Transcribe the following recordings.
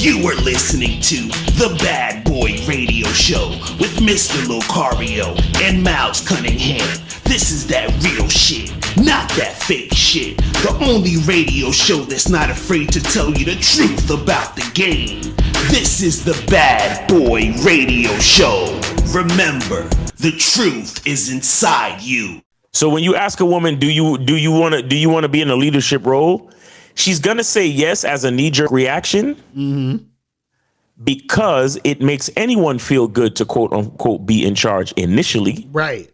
You are listening to The Bad Boy Radio Show with Mr. Locario and Miles Cunningham. This is that real shit, not that fake shit. The only radio show that's not afraid to tell you the truth about the game. This is The Bad Boy Radio Show. Remember, the truth is inside you. So when you ask a woman, do you want to be in a leadership role? She's going to say yes as a knee-jerk reaction because it makes anyone feel good to quote unquote be in charge initially. Right.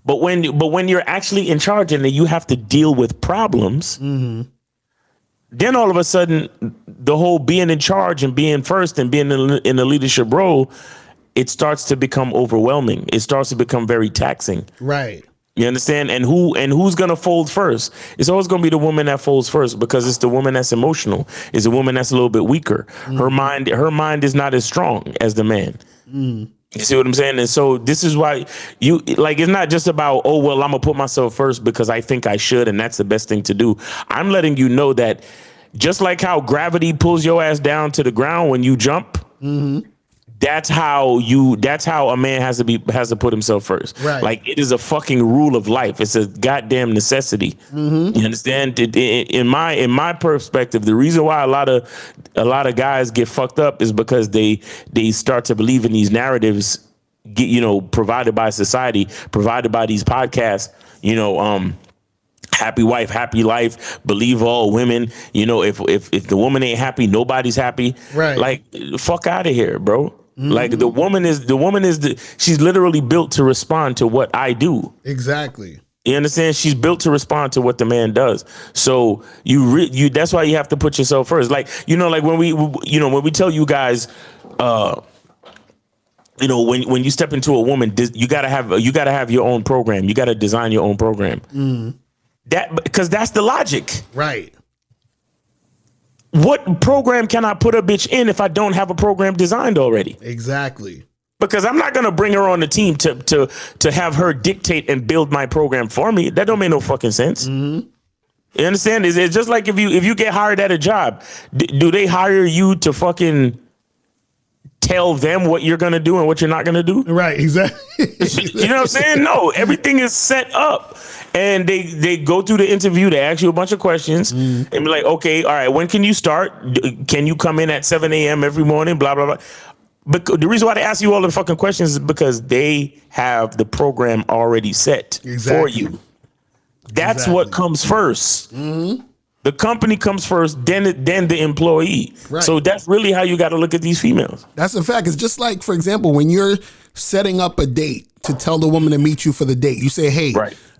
But when you're actually in charge and then you have to deal with problems, then all of a sudden the whole being in charge and being first and being in a leadership role, it starts to become overwhelming. It starts to become very taxing. Right. You understand? And who's going to fold first? It's always going to be the woman that folds first because it's the woman that's emotional. It's the woman that's a little bit weaker. Her mind is not as strong as the man. You see what I'm saying? And so this is why it's not just about, oh, well, I'm going to put myself first because I think I should. And that's the best thing to do. I'm letting you know that just like how gravity pulls your ass down to the ground when you jump. That's how a man has to put himself first. Right. Like it is a fucking rule of life. It's a goddamn necessity. You understand? In my perspective, the reason why a lot of guys get fucked up is because they start to believe in these narratives, provided by society, provided by these podcasts, happy wife, happy life, believe all women. If the woman ain't happy, nobody's happy. Right. Like, fuck out of here, bro. Like the woman is she's literally built to respond to what I do. Exactly. You understand? She's built to respond to what the man does. So you that's why you have to put yourself first. Like, like when we tell you guys, when you step into a woman, you gotta have your own program. You gotta design your own program. Because that's the logic. Right. What program can I put a bitch in if I don't have a program designed already? Exactly. Because I'm not going to bring her on the team to have her dictate and build my program for me. That don't make no fucking sense. You understand? It's just like if you get hired at a job, do they hire you to fucking tell them what you're going to do and what you're not going to do? Right. Exactly. You know what I'm saying? No, everything is set up. And they go through the interview. They ask you a bunch of questions and be like, okay, all right, when can you start? Can you come in at 7 a.m. every morning? Blah, blah, blah. But the reason why they ask you all the fucking questions is because they have the program already set for you. That's what comes first. The company comes first, then the employee. Right. So that's really how you got to look at these females. That's a fact. It's just like, for example, when you're setting up a date to tell the woman to meet you for the date, you say, hey,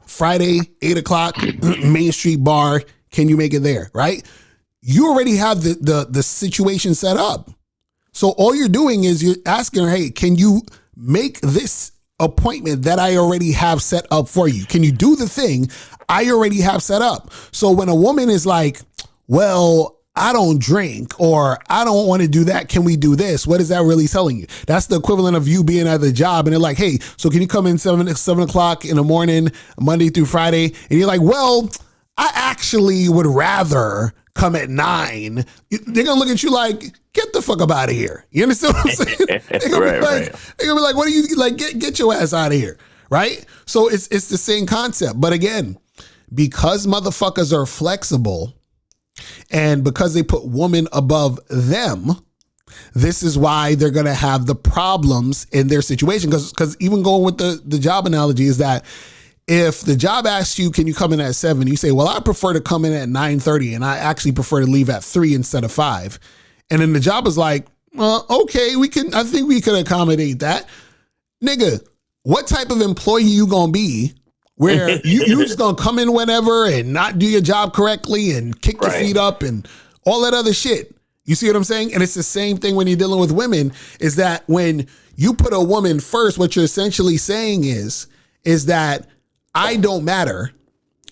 Friday, 8:00, Main Street Bar. Can you make it there? Right? You already have the situation set up. So all you're doing is you're asking her, hey, can you make this appointment that I already have set up for you? Can you do the thing I already have set up? So when a woman is like, well, I don't drink or I don't want to do that, can we do this? What is that really telling you? That's the equivalent of you being at the job and they're like, hey, so can you come in 7 o'clock in the morning, Monday through Friday? And you're like, well, I actually would rather come at 9. They're gonna look at you like, get the fuck up out of here. You understand what I'm saying? They're gonna be like, what are you like? Get your ass out of here, right? So it's the same concept, but again, because motherfuckers are flexible. And because they put women above them, this is why they're going to have the problems in their situation. Because even going with the job analogy is that if the job asks you, can you come in at 7? You say, well, I prefer to come in at 9:30 and I actually prefer to leave at 3 instead of 5. And then the job is like, well, okay, I think we could accommodate that. Nigga, what type of employee you going to be? Where you just gonna come in whenever and not do your job correctly and kick your feet up and all that other shit. You see what I'm saying? And it's the same thing when you're dealing with women, is that when you put a woman first, what you're essentially saying is that I don't matter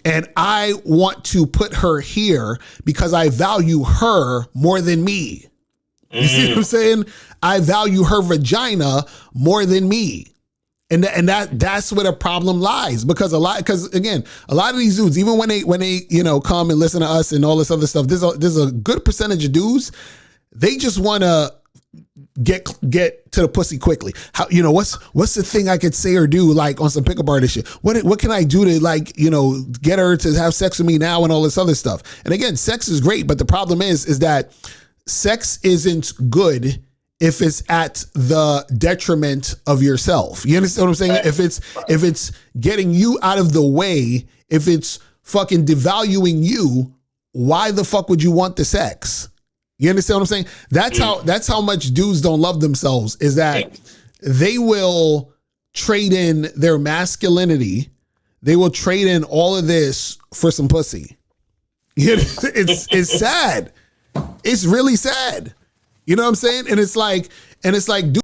and I want to put her here because I value her more than me. You see what I'm saying? I value her vagina more than me. And that's where the problem lies, because again, a lot of these dudes, even when they come and listen to us and all this other stuff, there's a good percentage of dudes They just want to get to the pussy quickly. How, you know, what's the thing I could say or do, like on some pickup artist shit? What can I do to, like, you know, get her to have sex with me now and all this other stuff? And again, sex is great, but the problem is that sex isn't good if it's at the detriment of yourself. You understand what I'm saying? If it's getting you out of the way, if it's fucking devaluing you, why the fuck would you want the sex? You understand what I'm saying? That's how much dudes don't love themselves, is that they will trade in their masculinity. They will trade in all of this for some pussy. It's sad. It's really sad. You know what I'm saying? And it's like, dude,